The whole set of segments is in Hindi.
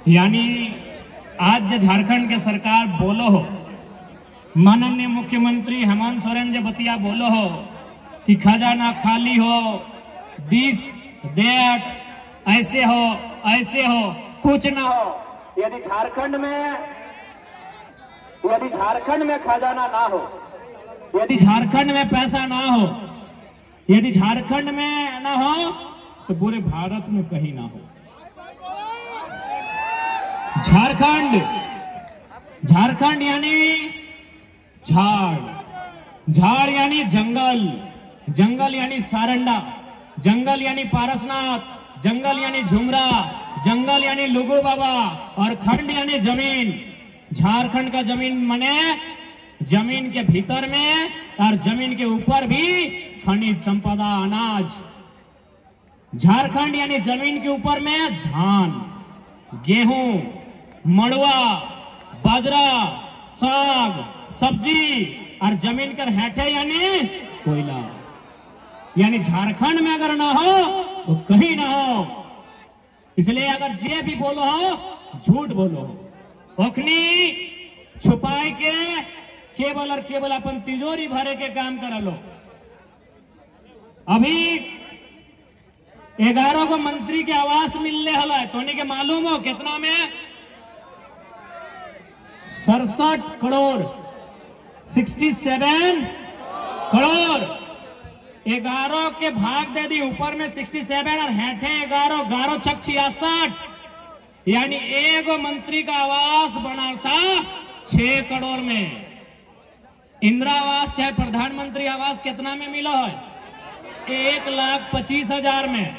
यानी आज जो झारखंड के सरकार बोलो हो, माननीय मुख्यमंत्री हेमंत सोरेन जो बतिया बोलो हो कि खजाना खाली हो, दिस दैट, ऐसे हो, कुछ ना हो। यदि झारखंड में खजाना ना हो, यदि झारखंड में पैसा ना हो, यदि झारखंड में ना हो तो पूरे भारत में कहीं ना हो। झारखंड यानी झाड़ यानी जंगल यानी सारंडा, जंगल यानी पारसनाथ, जंगल यानी झुमरा, जंगल यानी लुगू बाबा, और खंड यानी जमीन। झारखंड का जमीन माने जमीन के भीतर में और जमीन के ऊपर भी खनिज संपदा, अनाज। झारखंड यानी जमीन के ऊपर में धान, गेहूं, मड़ुआ, बाजरा, साग, सब्जी, और जमीन कर हेठे यानी कोयला। यानी झारखंड में अगर ना हो तो कहीं ना हो। इसलिए अगर जे भी बोलो हो, झूठ बोलो हो, ओखनी छुपाए के केवल अपन तिजोरी भरे के काम कर लो। अभी 11 को मंत्री के आवास मिलने हला है, तो के मालूम हो कितना में? 67 करोड़, 67 करोड़। 11 के भाग दे दी, ऊपर में 67 और हेठे 11 छक 66। यानी एक मंत्री का आवास बना था 6 करोड़ में। इंदिरा आवास चाहे प्रधानमंत्री आवास कितना में मिला है? 1,25,000 में।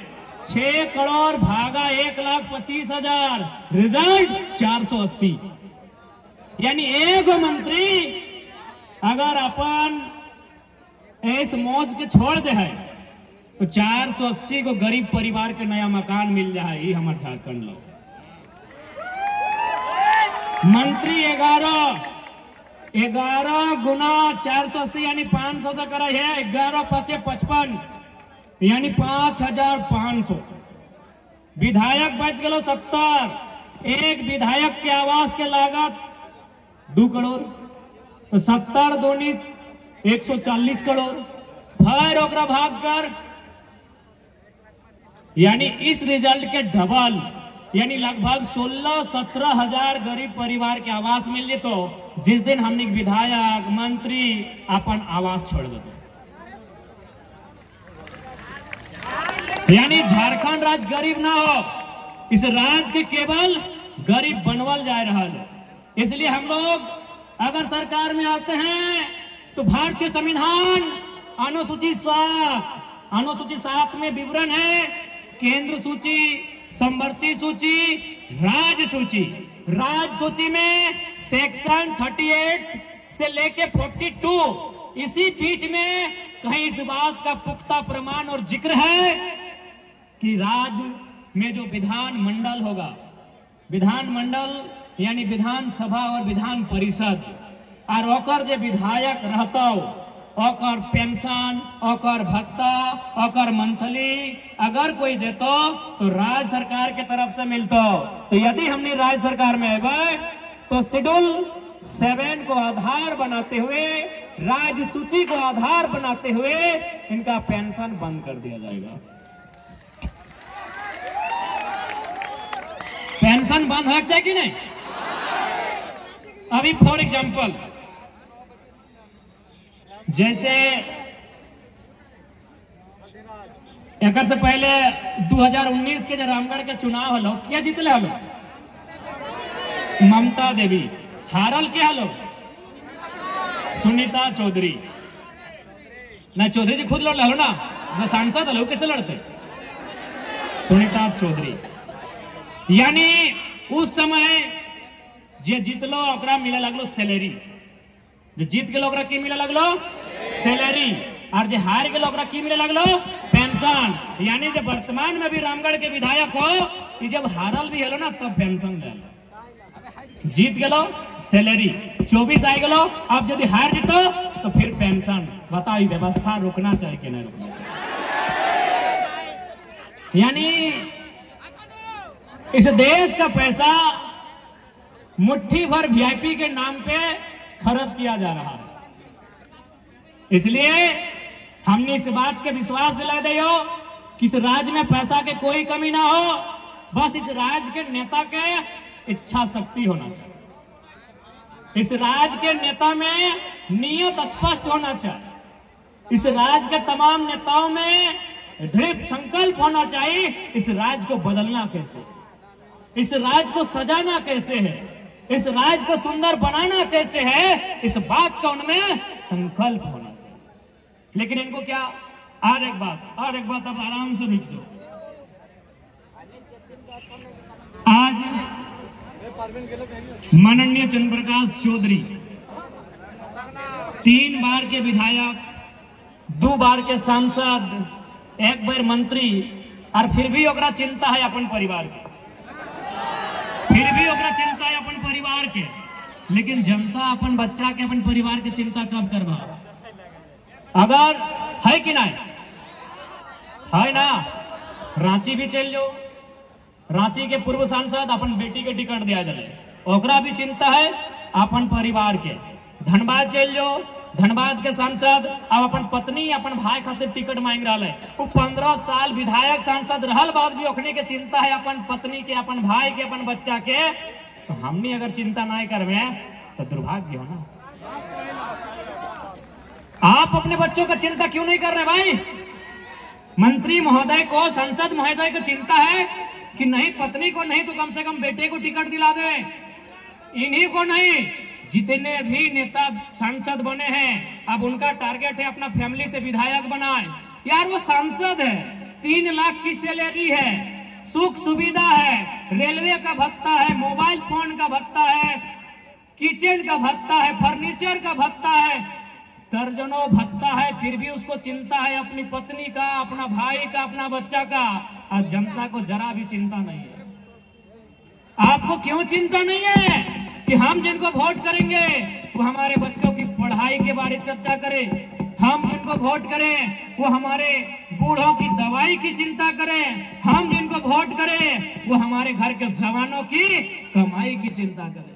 6 करोड़ भागा 1,25,000, रिजल्ट 480। यानी एक मंत्री अगर अपन इस मौज के छोड़ दे है तो 480 को गरीब परिवार के नया मकान मिल जाए। ये हमारे झारखंड लोग मंत्री 11 गुना 480 यानी 500 से करे है। 11 पचे 55 यानी 5,500। विधायक बच गए 70। एक विधायक के आवास के लागत 2 करोड़, तो 70 दूनी 140 करोड़। फिर ओकरा भाग कर, यानी इस रिजल्ट के डबल, यानी लगभग 16-17 हजार गरीब परिवार के आवास मिल जेतो जिस दिन हमने विधायक मंत्री अपन आवास छोड़ देते। यानी झारखंड राज्य गरीब ना हो, इस राज्य के केवल गरीब बनवल जा रहा है। इसलिए हम लोग अगर सरकार में आते हैं तो भारतीय संविधान अनुसूची 7 में विवरण है केंद्र सूची, समवर्ती सूची, राज्य सूची। राज्य सूची में सेक्शन 38 से लेके 42, इसी बीच में कहीं इस बात का पुख्ता प्रमाण और जिक्र है कि राज्य में जो विधान मंडल होगा, विधान मंडल यानी विधानसभा और विधान परिषद, और ओकर जो विधायक रहता ओकर पेंशन, ओकर भत्ता, ओकर मंथली अगर कोई देतो तो राज्य सरकार के तरफ से मिलतो। तो यदि हमने राज्य सरकार में आए तो शेड्यूल 7 को आधार बनाते हुए, राज्य सूची को आधार बनाते हुए इनका पेंशन बंद कर दिया जाएगा। पेंशन बंद होना चाहिए कि नहीं? अभी फॉर एग्जाम्पल, जैसे एक से पहले 2019 के जो रामगढ़ के चुनाव हलो, क्या जीतले हलो? ममता देवी। हारल क्या हलो? सुनीता चौधरी। ना चौधरी जी खुद लड़ हलो ना, ना सांसद हलो, कैसे लड़ते? सुनीता चौधरी। यानी उस समय जे जीतलो ओकरा मिले लगलो सैलरी, जो जीत के लोग की मिले लगलो सैलरी, और जो हार के लोग की मिले लगलो पेंशन। यानी जो वर्तमान में भी रामगढ़ के विधायक हो, कि जब हारल भी हेलो ना तब पेंशन ले लो, जीत गलो सैलरी, 24 आई गलो, अब यदि हार जीतो तो फिर पेंशन। बताओ व्यवस्था रोकना चाहिए कि नहीं रोकना चाहिए? यानी इस देश का पैसा मुट्ठी भर वीआईपी के नाम पे खर्च किया जा रहा है। इसलिए हमने इस बात के विश्वास दिला दियो कि इस राज्य में पैसा के कोई कमी ना हो, बस इस राज्य के नेता के इच्छा शक्ति होना चाहिए। इस राज्य के नेता में नियत स्पष्ट होना चाहिए। इस राज्य के तमाम नेताओं में दृढ़ संकल्प होना चाहिए। इस राज्य को बदलना कैसे, इस राज्य को सजाना कैसे है, इस राज्य को सुंदर बनाना कैसे है, इस बात का उनमें संकल्प होना चाहिए। लेकिन इनको क्या, और एक बात अब आराम से रुक जाओ। आज माननीय चंद्र प्रकाश चौधरी 3 बार के विधायक, 2 बार के सांसद, 1 बार मंत्री, और फिर भी ओकरा चिंता है अपन परिवार के, फिर भी ओकरा चिंता है अपन परिवार के। लेकिन जनता अपन बच्चा के, अपन परिवार के चिंता कब करवा? अगर है कि नहीं है ना, रांची भी चल जाओ, रांची के पूर्व सांसद अपन बेटी के टिकट दिया जाए, ओकरा भी चिंता है अपन परिवार के। धनबाद चल जाओ, धनबाद के सांसद अब अपन पत्नी, अपन भाई खातिर टिकट मांग रहा है। वो 15 साल विधायक सांसद रहल बाद भी ओखने के चिंता है अपन पत्नी के, अपन भाई के, अपन बच्चा के। तो हमने अगर चिंता नहीं करवे तो दुर्भाग्य हो ना। आप अपने बच्चों का चिंता क्यों नहीं कर रहे भाई? मंत्री महोदय को, संसद महोदय को चिंता है कि नहीं पत्नी को नहीं तो कम से कम बेटे को टिकट दिला दे। इन्हीं को नहीं, जितने भी नेता सांसद बने हैं अब उनका टारगेट है अपना फैमिली से विधायक बनाए। यार वो सांसद है, 3 लाख की सैलरी है, सुख सुविधा है, रेलवे का भत्ता है, मोबाइल फोन का भत्ता है, किचन का भत्ता है, फर्नीचर का भत्ता है, दर्जनों भत्ता है। फिर भी उसको चिंता है अपनी पत्नी का, अपना भाई का, अपना बच्चा का। और जनता को जरा भी चिंता नहीं है। आपको क्यों चिंता नहीं है कि हम जिनको वोट करेंगे वो हमारे बच्चों की पढ़ाई के बारे में चर्चा करें, हम जिनको वोट करें वो हमारे बूढ़ों की दवाई की चिंता करें, हम जिनको वोट करें वो हमारे घर के जवानों की कमाई की चिंता करें।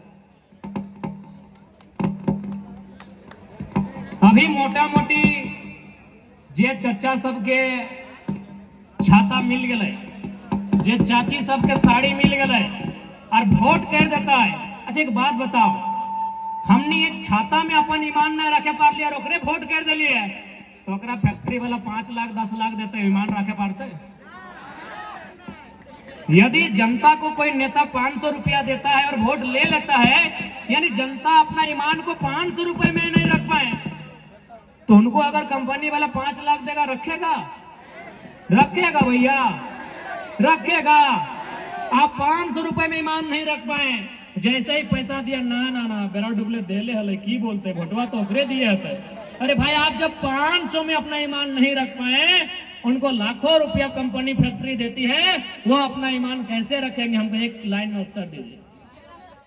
अभी मोटा मोटी जे चचा सबके छाता मिल गए, जे चाची सबके साड़ी मिल गए और वोट कर देता है। अच्छा एक बात बताओ, हमने एक छाता में अपन ईमान न रखे पार लिया, ओकरे वोट कर दिलिए तो ओकरा फैक्ट्री वाला 5 लाख 10 लाख देते, ईमान रखे पारते? यदि जनता को कोई नेता 500 रुपया देता है और वोट ले लेता है, यानी जनता अपना ईमान को 500 रुपए में नहीं रख पाए, तो उनको अगर कंपनी वाला 5 लाख देगा, रखेगा? रखेगा भैया, रखेगा। आप 500 रुपए में ईमान नहीं रख पाए, जैसे ही पैसा दिया ना बेरा डुबले देले हले की बोलते, भोटवा तो ओकरे दिए होते। अरे भाई आप जब 500 में अपना ईमान नहीं रख पाए, उनको लाखों रुपया कंपनी फैक्ट्री देती है, वो अपना ईमान कैसे रखेंगे? हमको एक लाइन में उत्तर दीजिए।